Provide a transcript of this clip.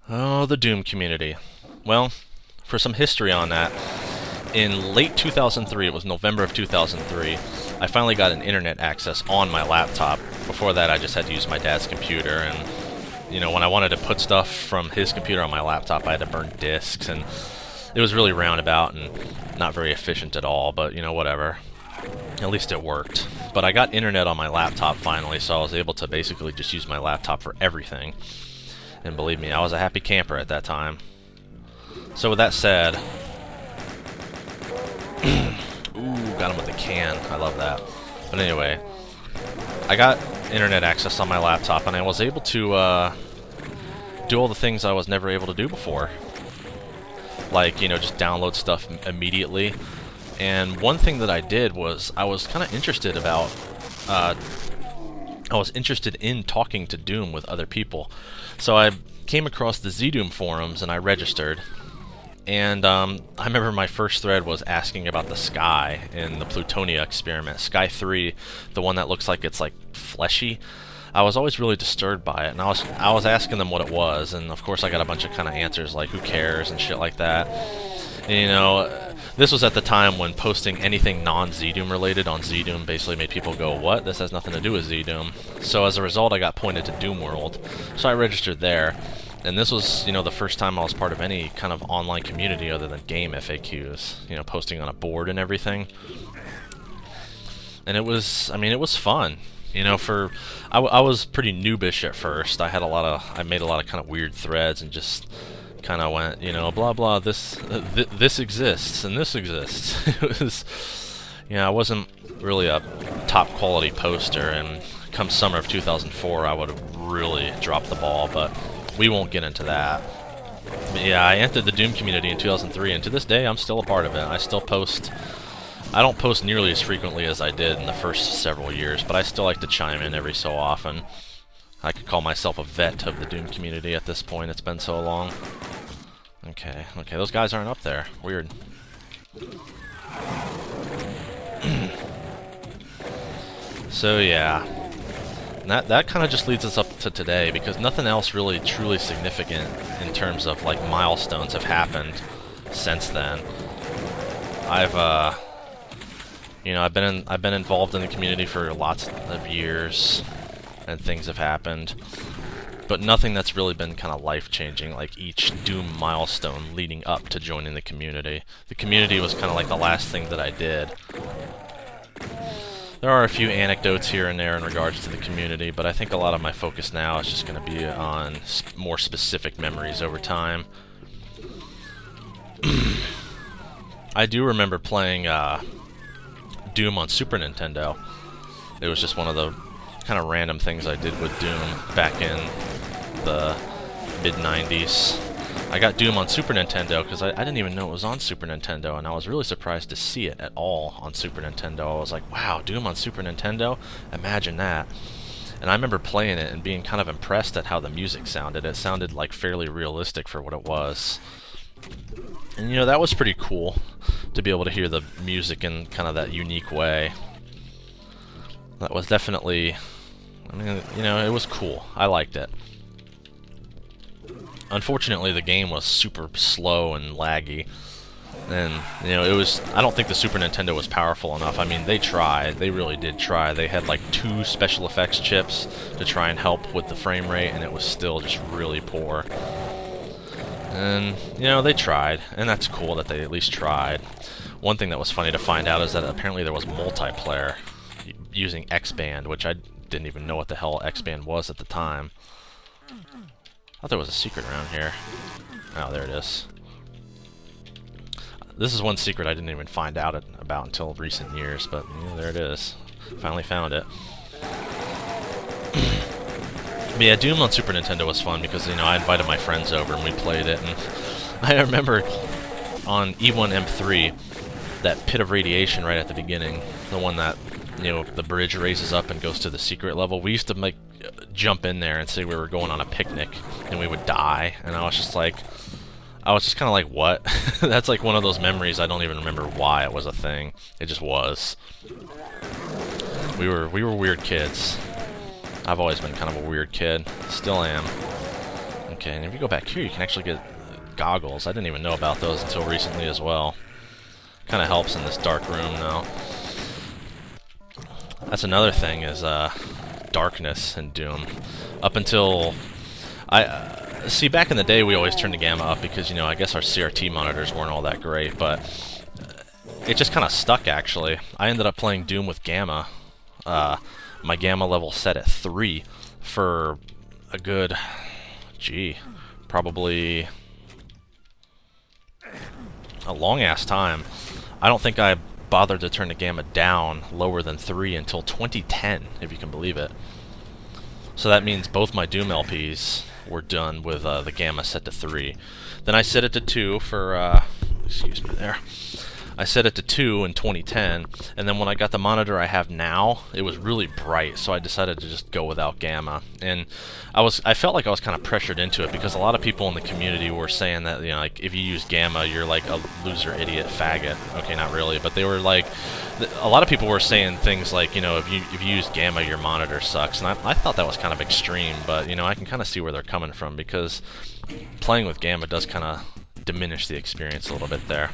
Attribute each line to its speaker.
Speaker 1: Oh, the Doom community. Well, for some history on that, in late 2003, it was November of 2003, I finally got an internet access on my laptop. Before that, I just had to use my dad's computer, and, you know, when I wanted to put stuff from his computer on my laptop, I had to burn disks, and it was really roundabout and not very efficient at all, but, you know, whatever. At least it worked. But I got internet on my laptop finally, so I was able to basically just use my laptop for everything. And believe me, I was a happy camper at that time. So with that said... Ooh, got him with a can. I love that. But anyway, I got internet access on my laptop, and I was able to do all the things I was never able to do before. Like, you know, just download stuff immediately. And one thing that I did was I was kind of interested about... I was interested in talking to Doom with other people. So I came across the ZDoom forums and I registered. And I remember my first thread was asking about the sky in the Plutonia experiment. Sky 3, the one that looks like it's like fleshy. I was always really disturbed by it, and I was asking them what it was, and of course I got a bunch of kind of answers like who cares and shit like that. And, you know, this was at the time when posting anything non-ZDoom related on ZDoom basically made people go, what? This has nothing to do with ZDoom. So as a result, I got pointed to Doom World. So I registered there. And this was, you know, the first time I was part of any kind of online community other than game FAQs. You know, posting on a board and everything. And it was, I mean, it was fun. You know, I was pretty noobish at first. I made a lot of kind of weird threads and just kind of went, you know, blah blah, this exists and this exists. It was, you know, I wasn't really a top quality poster, and come summer of 2004 I would have really dropped the ball, but we won't get into that. But yeah, I entered the Doom community in 2003, and to this day I'm still a part of it. I still post. I don't post nearly as frequently as I did in the first several years, but I still like to chime in every so often. I could call myself a vet of the Doom community at this point. It's been so long. Okay, those guys aren't up there. Weird. So yeah, and that kind of just leads us up to today, because nothing else really truly significant in terms of like milestones have happened since then. You know, I've been involved in the community for lots of years, and things have happened, but nothing that's really been kind of life-changing, like each Doom milestone leading up to joining the community. The community was kind of like the last thing that I did. There are a few anecdotes here and there in regards to the community, but I think a lot of my focus now is just going to be on more specific memories over time. I do remember playing Doom on Super Nintendo. It was just one of the kind of random things I did with Doom back in the mid-90s. I got Doom on Super Nintendo because I didn't even know it was on Super Nintendo, and I was really surprised to see it at all on Super Nintendo. I was like, wow, Doom on Super Nintendo? Imagine that. And I remember playing it and being kind of impressed at how the music sounded. It sounded like fairly realistic for what it was. And you know, that was pretty cool to be able to hear the music in kind of that unique way. That was definitely, I mean, you know, it was cool. I liked it. Unfortunately, the game was super slow and laggy. And, you know, it was, I don't think the Super Nintendo was powerful enough. I mean, they tried. They really did try. They had like 2 special effects chips to try and help with the frame rate, and it was still just really poor. And, you know, they tried, and that's cool that they at least tried. One thing that was funny to find out is that apparently there was multiplayer using X-Band, which I didn't even know what the hell X-Band was at the time. I thought there was a secret around here. Oh, there it is. This is one secret I didn't even find out about until recent years, but you know, there it is. Finally found it. But yeah, Doom on Super Nintendo was fun because, you know, I invited my friends over and we played it, and I remember on E1M5, that pit of radiation right at the beginning, the one that, you know, the bridge raises up and goes to the secret level, we used to jump in there and say we were going on a picnic, and we would die, and I was just kind of like, what? That's like one of those memories I don't even remember why it was a thing. It just was. We were weird kids. I've always been kind of a weird kid. Still am. Okay, and if you go back here, you can actually get goggles. I didn't even know about those until recently as well. Kind of helps in this dark room now. That's another thing is darkness in Doom. Up until see, back in the day, we always turned the gamma up because, you know, I guess our CRT monitors weren't all that great, but it just kind of stuck, actually. I ended up playing Doom with gamma. My gamma level set at 3 for a good, probably a long-ass time. I don't think I bothered to turn the gamma down lower than 3 until 2010, if you can believe it. So that means both my Doom LPs were done with the gamma set to 3. Then I set it to 2 for, excuse me there. I set it to 2 in 2010, and then when I got the monitor I have now, it was really bright, so I decided to just go without gamma. And I felt like I was kind of pressured into it because a lot of people in the community were saying that, you know, like, if you use gamma, you're like a loser, idiot, faggot. Okay, not really, but they were like, a lot of people were saying things like, you know, if you use gamma, your monitor sucks. And I thought that was kind of extreme, but, you know, I can kind of see where they're coming from because playing with gamma does kind of diminish the experience a little bit there.